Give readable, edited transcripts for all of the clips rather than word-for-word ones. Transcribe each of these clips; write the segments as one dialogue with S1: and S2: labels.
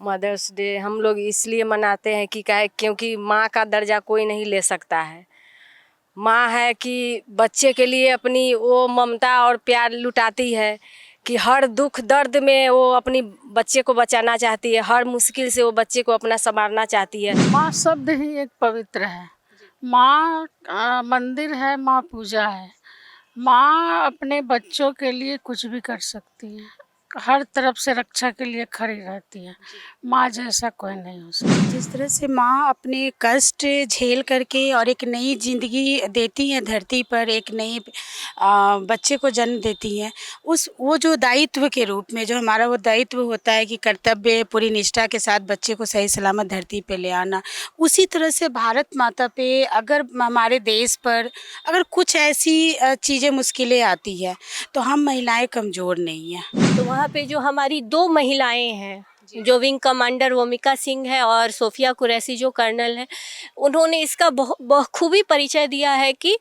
S1: Mother's day हम लोग इसलिए मनाते हैं कि क्या है, क्योंकि माँ का दर्जा कोई नहीं ले सकता है। माँ है कि बच्चे के लिए अपनी वो ममता और प्यार लुटाती है कि हर दुख दर्द में वो अपनी बच्चे को बचाना चाहती है, हर मुश्किल से वो बच्चे को अपना संभालना चाहती है।
S2: माँ शब्द ही एक पवित्र है। माँ मंदिर है, माँ पूजा है। माँ अपने बच्चों के लिए कुछ भी कर सकती है, हर तरफ से रक्षा के लिए खड़ी रहती है। माँ जैसा कोई नहीं हो सकता।
S3: जिस तरह से माँ अपने कष्ट झेल करके और एक नई ज़िंदगी देती है धरती पर, एक नई बच्चे को जन्म देती है, उस वो जो दायित्व के रूप में जो हमारा वो दायित्व होता है कि कर्तव्य पूरी निष्ठा के साथ बच्चे को सही सलामत धरती पे ले आना, उसी तरह से भारत माता पे अगर हमारे देश पर अगर कुछ ऐसी चीज़ें मुश्किलें आती है तो हम महिलाएं कमज़ोर नहीं हैं।
S4: तो वहाँ पे जो हमारी 2 महिलाएं हैं, जो विंग कमांडर वोमिका सिंह है और सोफिया कुरैशी जो कर्नल है, उन्होंने इसका बखूबी परिचय दिया है कि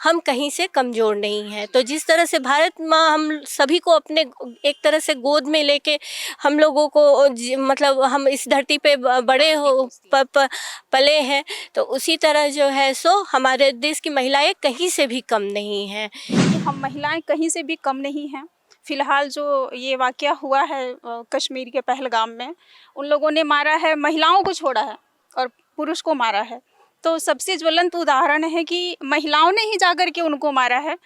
S4: हम कहीं से कमज़ोर नहीं हैं। तो जिस तरह से भारत माँ हम सभी को अपने एक तरह से गोद में लेके हम लोगों को मतलब हम इस धरती पे बड़े हो पले हैं, तो उसी तरह जो है सो हमारे देश की महिलाएं कहीं से भी कम नहीं हैं।
S5: हम महिलाएं कहीं से भी कम नहीं हैं। फ़िलहाल जो ये वाक़या हुआ है कश्मीर के पहलगाम में, उन लोगों ने मारा है, महिलाओं को छोड़ा है और पुरुष को मारा है। तो सबसे ज्वलंत उदाहरण है कि महिलाओं ने ही जाकर के उनको मारा है।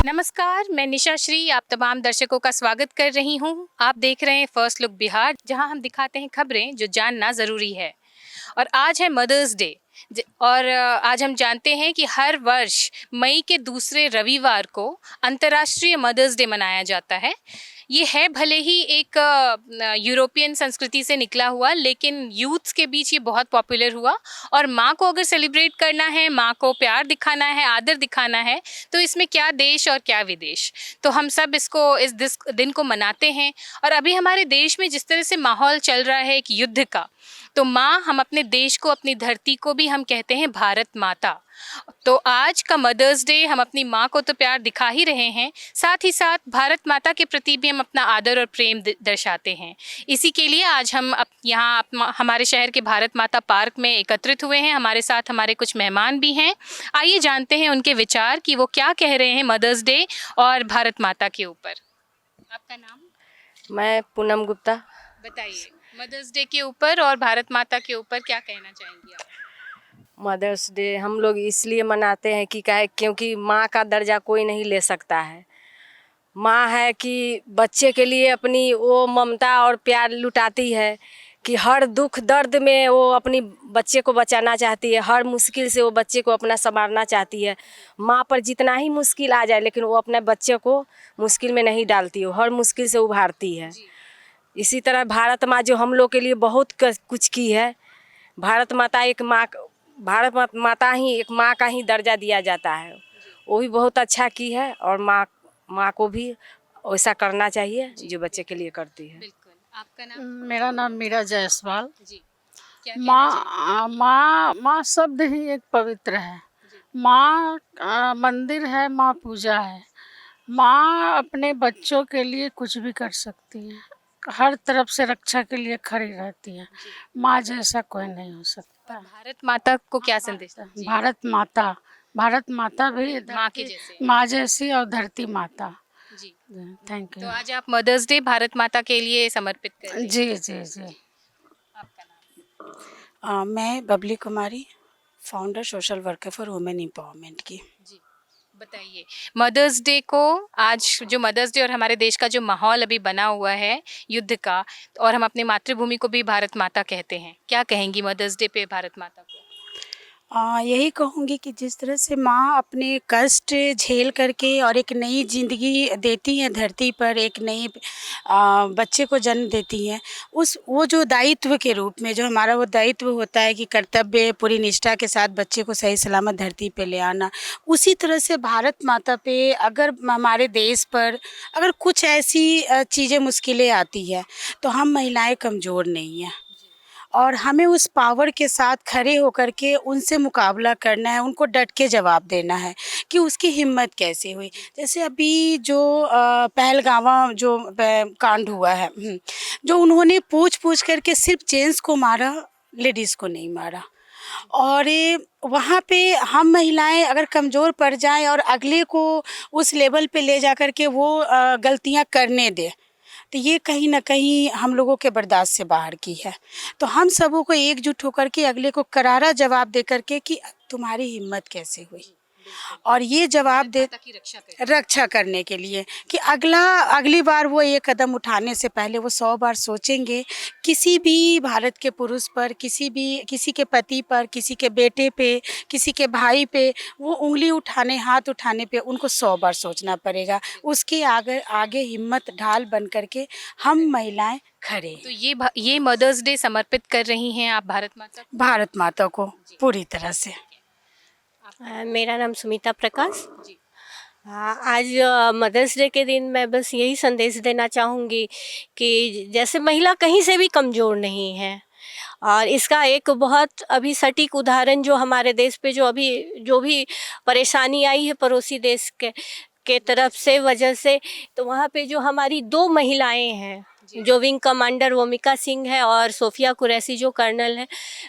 S6: नमस्कार, मैं निशा श्री आप तमाम दर्शकों का स्वागत कर रही हूं। आप देख रहे हैं फर्स्ट लुक बिहार, जहां हम दिखाते हैं खबरें जो जानना ज़रूरी है। और आज है मदर्स डे और आज हम जानते हैं कि हर वर्ष मई के दूसरे रविवार को अंतर्राष्ट्रीय मदर्स डे मनाया जाता है। ये है भले ही एक यूरोपियन संस्कृति से निकला हुआ, लेकिन यूथ्स के बीच ये बहुत पॉपुलर हुआ। और माँ को अगर सेलिब्रेट करना है, माँ को प्यार दिखाना है, आदर दिखाना है, तो इसमें क्या देश और क्या विदेश। तो हम सब इस दिन को मनाते हैं। और अभी हमारे देश में जिस तरह से माहौल चल रहा है एक युद्ध का, तो माँ, हम अपने देश को, अपनी धरती को भी हम कहते हैं भारत माता। तो आज का मदर्स डे हम अपनी माँ को तो प्यार दिखा ही रहे हैं, साथ ही साथ भारत माता के प्रति भी हम अपना आदर और प्रेम दर्शाते हैं। इसी के लिए आज हम यहाँ हमारे शहर के भारत माता पार्क में एकत्रित हुए हैं। हमारे साथ हमारे कुछ मेहमान भी हैं। आइए जानते हैं उनके विचार कि वो क्या कह रहे हैं मदर्स डे और भारत माता के ऊपर। आपका नाम?
S1: मैं पूनम गुप्ता।
S6: बताइए, मदर्स डे के ऊपर और भारत माता के ऊपर क्या कहना चाहेंगी आप?
S1: मदर्स डे हम लोग इसलिए मनाते हैं कि क्या है, क्योंकि माँ का दर्जा कोई नहीं ले सकता है। माँ है कि बच्चे के लिए अपनी वो ममता और प्यार लुटाती है कि हर दुख दर्द में वो अपनी बच्चे को बचाना चाहती है, हर मुश्किल से वो बच्चे को अपना संभालना चाहती है। माँ पर जितना ही मुश्किल आ जाए, लेकिन वो अपने बच्चे को मुश्किल में नहीं डालती, वो हर मुश्किल से उभारती है। इसी तरह भारत माँ जो हम लोग के लिए बहुत कुछ की है। भारत माता ही एक माँ का ही दर्जा दिया जाता है, वो भी बहुत अच्छा की है। और माँ को भी वैसा करना चाहिए जो बच्चे के लिए करती है।
S6: बिल्कुल। आपका नाम?
S2: मेरा नाम मीरा जायसवाल।
S6: जी, क्या कहना चाहेंगी?
S2: माँ शब्द ही एक पवित्र है। माँ मंदिर है, माँ पूजा है। माँ अपने बच्चों के लिए कुछ भी कर सकती है, हर तरफ से रक्षा के लिए खड़ी रहती है। माँ जैसा कोई नहीं हो सकता।
S6: भारत माता को क्या संदेश? जी,
S2: भारत माता भी
S6: माँ के जैसे।
S2: माँ जैसी और धरती माता।
S6: जी,
S2: थैंक
S6: तो
S2: यू।
S6: आज आप मदर्स डे भारत माता के लिए समर्पित कर रही हैं।
S2: जी जी जी।
S6: आपका नाम?
S3: मैं Babli Kumari, founder social worker for women empowerment की।
S6: जी, बताइए, मदर्स डे को आज जो मदर्स डे और हमारे देश का जो माहौल अभी बना हुआ है युद्ध का, और हम अपनी मातृभूमि को भी भारत माता कहते हैं, क्या कहेंगी मदर्स डे पे भारत माता को?
S3: यही कहूँगी कि जिस तरह से माँ अपने कष्ट झेल करके और एक नई ज़िंदगी देती हैं धरती पर, एक नई बच्चे को जन्म देती हैं, वो जो दायित्व के रूप में जो हमारा वो दायित्व होता है कि कर्तव्य पूरी निष्ठा के साथ बच्चे को सही सलामत धरती पे ले आना, उसी तरह से भारत माता पे अगर हमारे देश पर अगर कुछ ऐसी चीज़ें मुश्किलें आती है तो हम महिलाएं कमज़ोर नहीं हैं और हमें उस पावर के साथ खड़े होकर के उनसे मुकाबला करना है, उनको डट के जवाब देना है कि उसकी हिम्मत कैसे हुई। जैसे अभी जो पहलगाम जो कांड हुआ है, जो उन्होंने पूछ करके सिर्फ जेंट्स को मारा, लेडीज़ को नहीं मारा। और वहाँ पे हम महिलाएं अगर कमज़ोर पड़ जाएं और अगले को उस लेवल पे ले जा कर के वो गलतियाँ करने दे, तो ये कहीं ना कहीं हम लोगों के बर्दाश्त से बाहर की है। तो हम सबों को एकजुट होकर के अगले को करारा जवाब दे करके कि तुम्हारी हिम्मत कैसे हुई, और ये जवाब दे रक्षा करने के लिए कि अगली बार वो ये कदम उठाने से पहले वो 100 बार सोचेंगे। किसी भी भारत के पुरुष पर, किसी के पति पर, किसी के बेटे पे, किसी के भाई पे वो उंगली उठाने, हाथ उठाने पे उनको 100 बार सोचना पड़ेगा। उसके आगे हिम्मत ढाल बन करके हम महिलाएं खड़े।
S6: तो ये मदर्स डे समर्पित कर रही हैं आप भारत माता
S3: को पूरी तरह से।
S4: मेरा नाम सुमिता प्रकाश। आज मदर्स डे के दिन मैं बस यही संदेश देना चाहूँगी कि जैसे महिला कहीं से भी कमज़ोर नहीं है, और इसका एक बहुत अभी सटीक उदाहरण जो हमारे देश पे जो भी परेशानी आई है पड़ोसी देश के तरफ से वजह से, तो वहाँ पे जो हमारी 2 महिलाएं हैं, जो विंग कमांडर वोमिका सिंह है और सोफिया कुरैशी जो कर्नल है,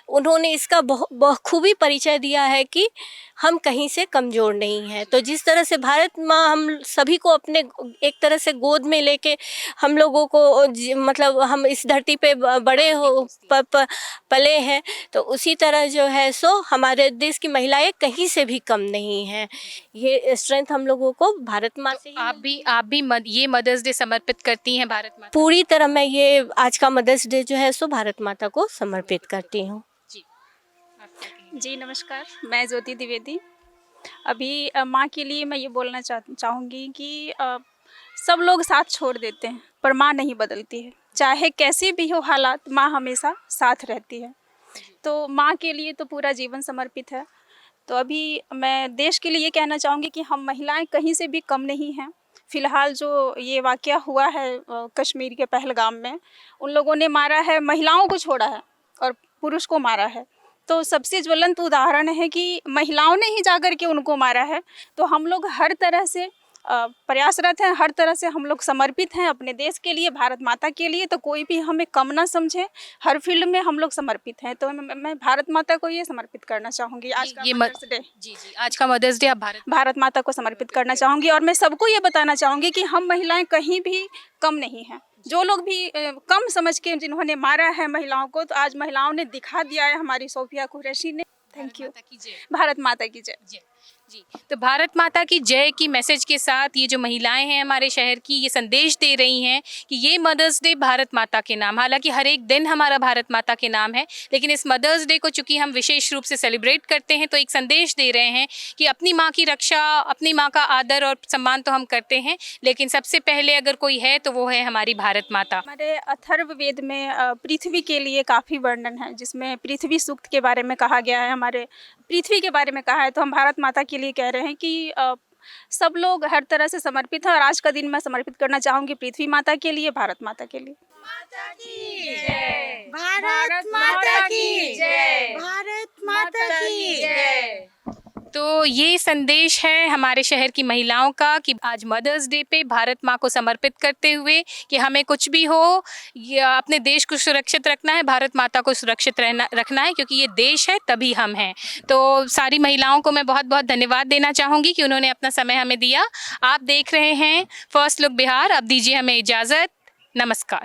S4: उन्होंने इसका बखूबी परिचय दिया है कि हम कहीं से कमज़ोर नहीं हैं। तो जिस तरह से भारत माँ हम सभी को अपने एक तरह से गोद में लेके हम लोगों को मतलब हम इस धरती पे बड़े हो पले हैं, तो उसी तरह जो है सो हमारे देश की महिलाएं कहीं से भी कम नहीं हैं। ये स्ट्रेंथ हम लोगों को भारत माँ से
S6: आप भी ये मदर्स डे समर्पित करती हैं भारत माता?
S4: पूरी तरह मैं ये आज का मदर्स डे जो है सो भारत माता को समर्पित करती हूँ।
S5: जी नमस्कार, मैं ज्योति द्विवेदी। अभी माँ के लिए मैं ये बोलना चाहूँगी कि सब लोग साथ छोड़ देते हैं पर माँ नहीं बदलती है। चाहे कैसे भी हो हालात, माँ हमेशा साथ रहती है। तो माँ के लिए तो पूरा जीवन समर्पित है। तो अभी मैं देश के लिए ये कहना चाहूँगी कि हम महिलाएं कहीं से भी कम नहीं हैं। फ़िलहाल जो ये वाक़या हुआ है कश्मीर के पहलगाम में, उन लोगों ने मारा है, महिलाओं को छोड़ा है और पुरुष को मारा है। तो सबसे ज्वलंत उदाहरण है कि महिलाओं ने ही जाकर के उनको मारा है। तो हम लोग हर तरह से प्रयासरत हैं, हर तरह से हम लोग समर्पित हैं अपने देश के लिए, भारत माता के लिए। तो कोई भी हमें कम ना समझे, हर फील्ड में हम लोग समर्पित हैं। तो मैं भारत माता को ये समर्पित करना चाहूँगी आज का मदर्स डे।
S6: जी आज का मदर्स डे आप
S5: भारत माता को समर्पित करना चाहूँगी। और मैं सबको ये बताना चाहूँगी कि हम महिलाएं कहीं भी कम नहीं हैं। जो लोग भी कम समझ के जिन्होंने मारा है महिलाओं को, तो आज महिलाओं ने दिखा दिया है, हमारी सोफिया कुरैशी ने। Thank you. भारत माता की जय।
S6: जी, तो भारत माता की जय की मैसेज के साथ ये जो महिलाएं हैं हमारे शहर की, ये संदेश दे रही हैं कि ये मदर्स डे भारत माता के नाम, हालांकि हर एक दिन हमारा भारत माता के नाम है, लेकिन इस मदर्स डे को चूंकि हम विशेष रूप से सेलिब्रेट करते हैं, तो एक संदेश दे रहे हैं कि अपनी माँ की रक्षा, अपनी माँ का आदर और सम्मान तो हम करते हैं, लेकिन सबसे पहले अगर कोई है तो वो है हमारी भारत माता।
S5: हमारे अथर्ववेद में पृथ्वी के लिए काफ़ी वर्णन है, जिसमें पृथ्वी सूक्त के बारे में कहा गया है, हमारे पृथ्वी के बारे में कहा है। तो हम भारत माता के लिए कह रहे हैं कि सब लोग हर तरह से समर्पित हैं। और आज का दिन मैं समर्पित करना चाहूँगी पृथ्वी माता के लिए, भारत माता के लिए।
S3: माता की जय, भारत माता की जय, भारत माता की जय।
S6: तो ये संदेश है हमारे शहर की महिलाओं का कि आज मदर्स डे पे भारत माँ को समर्पित करते हुए कि हमें कुछ भी हो, ये अपने देश को सुरक्षित रखना है, भारत माता को सुरक्षित रखना है, क्योंकि ये देश है तभी हम हैं। तो सारी महिलाओं को मैं बहुत बहुत धन्यवाद देना चाहूँगी कि उन्होंने अपना समय हमें दिया। आप देख रहे हैं फर्स्ट लुक बिहार। अब दीजिए हमें इजाज़त। नमस्कार।